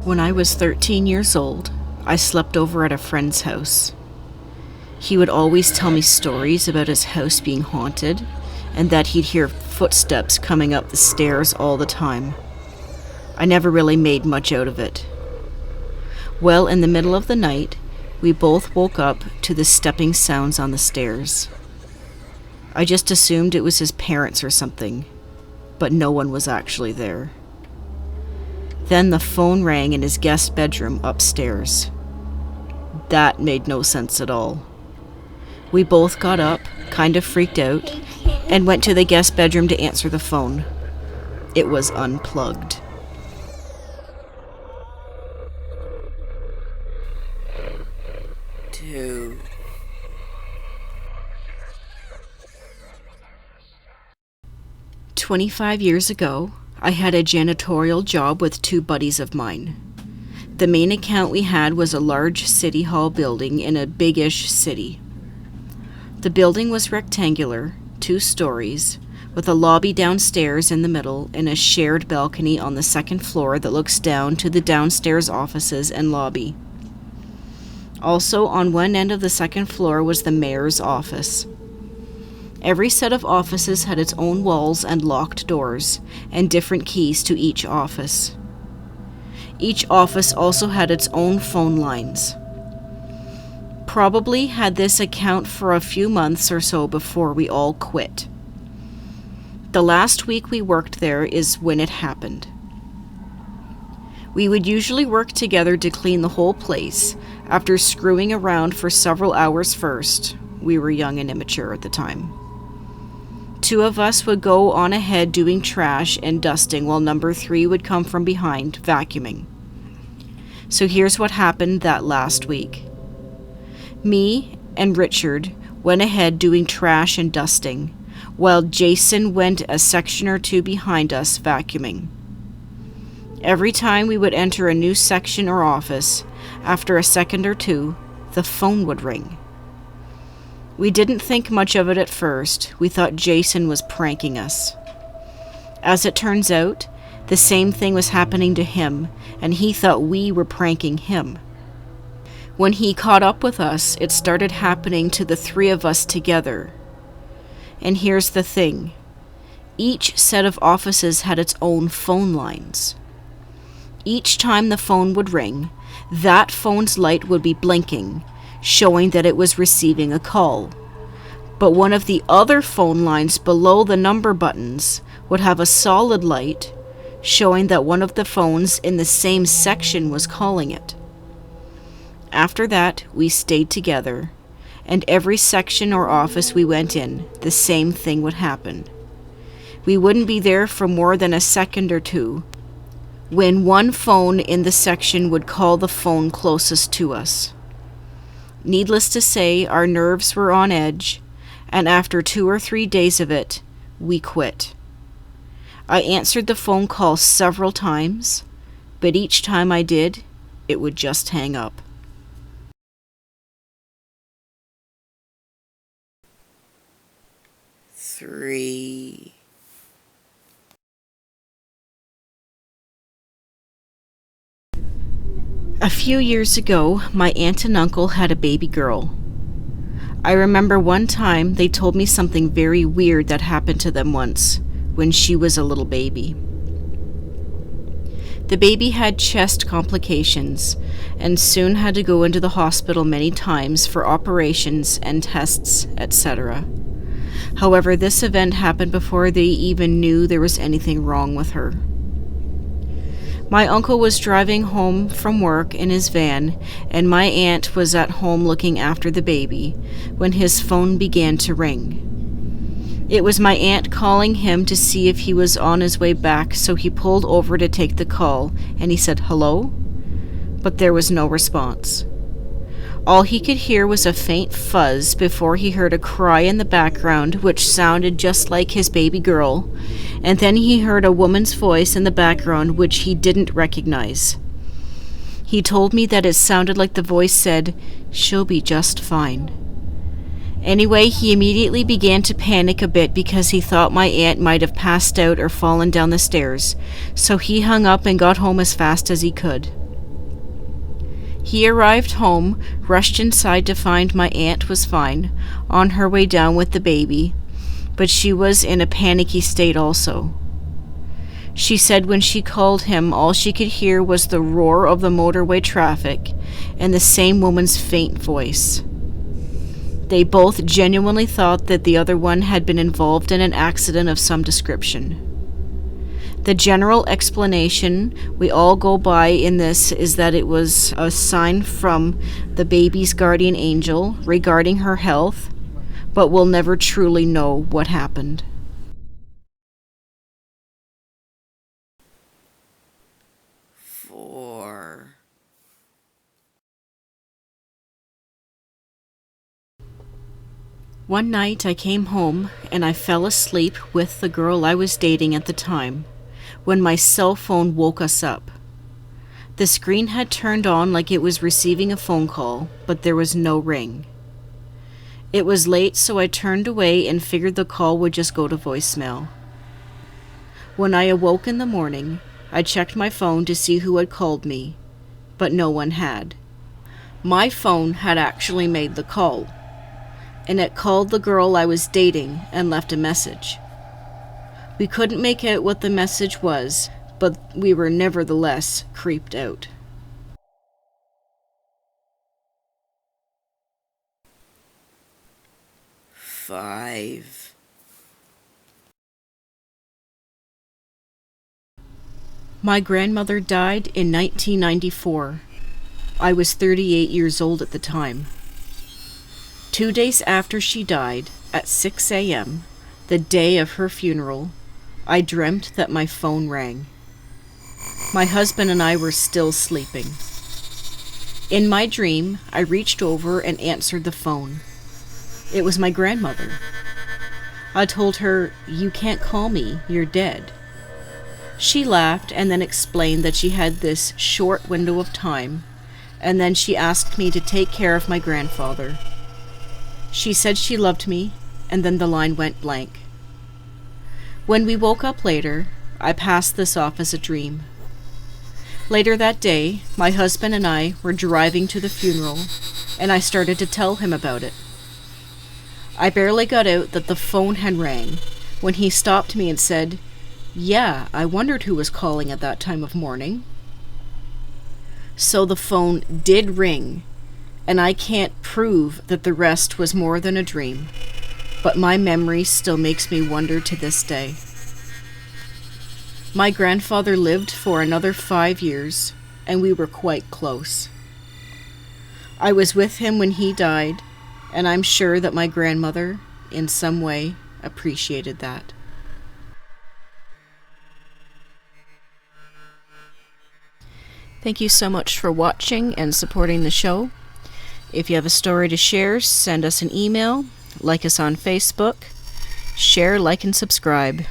When I was 13 years old, I slept over at a friend's house. He would always tell me stories about his house being haunted and that he'd hear footsteps coming up the stairs all the time. I never really made much out of it. Well, in the middle of the night, we both woke up to the stepping sounds on the stairs. I just assumed it was his parents or something, but no one was actually there. Then the phone rang in his guest bedroom upstairs. That made no sense at all. We both got up, kind of freaked out, and went to the guest bedroom to answer the phone. It was unplugged. Two. 25 years ago, I had a janitorial job with two buddies of mine. The main account we had was a large city hall building in a big-ish city. The building was rectangular, 2 stories, with a lobby downstairs in the middle and a shared balcony on the second floor that looks down to the downstairs offices and lobby. Also, on one end of the second floor was the mayor's office. Every set of offices had its own walls and locked doors, and different keys to each office. Each office also had its own phone lines. Probably had this account for a few months or so before we all quit. The last week we worked there is when it happened. We would usually work together to clean the whole place, after screwing around for several hours first. We were young and immature at the time. 2 of us would go on ahead doing trash and dusting while number 3 would come from behind vacuuming. So here's what happened that last week. Me and Richard went ahead doing trash and dusting, while Jason went a section or 2 behind us vacuuming. Every time we would enter a new section or office, after a second or 2, the phone would ring. We didn't think much of it at first. We thought Jason was pranking us. As it turns out, the same thing was happening to him, and he thought we were pranking him. When he caught up with us, it started happening to the 3 of us together. And here's the thing. Each set of offices had its own phone lines. Each time the phone would ring, that phone's light would be blinking, showing that it was receiving a call. But one of the other phone lines below the number buttons would have a solid light, showing that one of the phones in the same section was calling it. After that, we stayed together, and every section or office we went in, the same thing would happen. We wouldn't be there for more than a second or 2, when one phone in the section would call the phone closest to us. Needless to say, our nerves were on edge, and after 2 or 3 days of it, we quit. I answered the phone call several times, but each time I did, it would just hang up. Three. A few years ago, my aunt and uncle had a baby girl. I remember one time they told me something very weird that happened to them once, when she was a little baby. The baby had chest complications, and soon had to go into the hospital many times for operations and tests, etc. However, this event happened before they even knew there was anything wrong with her. My uncle was driving home from work in his van, and my aunt was at home looking after the baby, when his phone began to ring. It was my aunt calling him to see if he was on his way back, so he pulled over to take the call, and he said, "Hello?" But there was no response. All he could hear was a faint fuzz before he heard a cry in the background which sounded just like his baby girl, and then he heard a woman's voice in the background which he didn't recognize. He told me that it sounded like the voice said, "She'll be just fine." Anyway, he immediately began to panic a bit because he thought my aunt might have passed out or fallen down the stairs, so he hung up and got home as fast as he could. He arrived home, rushed inside to find my aunt was fine, on her way down with the baby, but she was in a panicky state also. She said when she called him, all she could hear was the roar of the motorway traffic and the same woman's faint voice. They both genuinely thought that the other one had been involved in an accident of some description. The general explanation we all go by in this is that it was a sign from the baby's guardian angel regarding her health, but we'll never truly know what happened. One night I came home and I fell asleep with the girl I was dating at the time when my cell phone woke us up. The screen had turned on like it was receiving a phone call, but there was no ring. It was late, so I turned away and figured the call would just go to voicemail. When I awoke in the morning, I checked my phone to see who had called me, but no one had. My phone had actually made the call, and it called the girl I was dating and left a message. We couldn't make out what the message was, but we were nevertheless creeped out. Five. My grandmother died in 1994. I was 38 years old at the time. 2 days after she died, at 6 a.m., the day of her funeral, I dreamt that my phone rang. My husband and I were still sleeping. In my dream, I reached over and answered the phone. It was my grandmother. I told her, "You can't call me, you're dead." She laughed and then explained that she had this short window of time, and then she asked me to take care of my grandfather. She said she loved me, and then the line went blank. When we woke up later, I passed this off as a dream. Later that day, my husband and I were driving to the funeral, and I started to tell him about it. I barely got out that the phone had rang when he stopped me and said, "Yeah, I wondered who was calling at that time of morning." So the phone did ring, and I can't prove that the rest was more than a dream, but my memory still makes me wonder to this day. My grandfather lived for another 5 years, and we were quite close. I was with him when he died, and I'm sure that my grandmother, in some way, appreciated that. Thank you so much for watching and supporting the show. If you have a story to share, send us an email, like us on Facebook, share, like, and subscribe.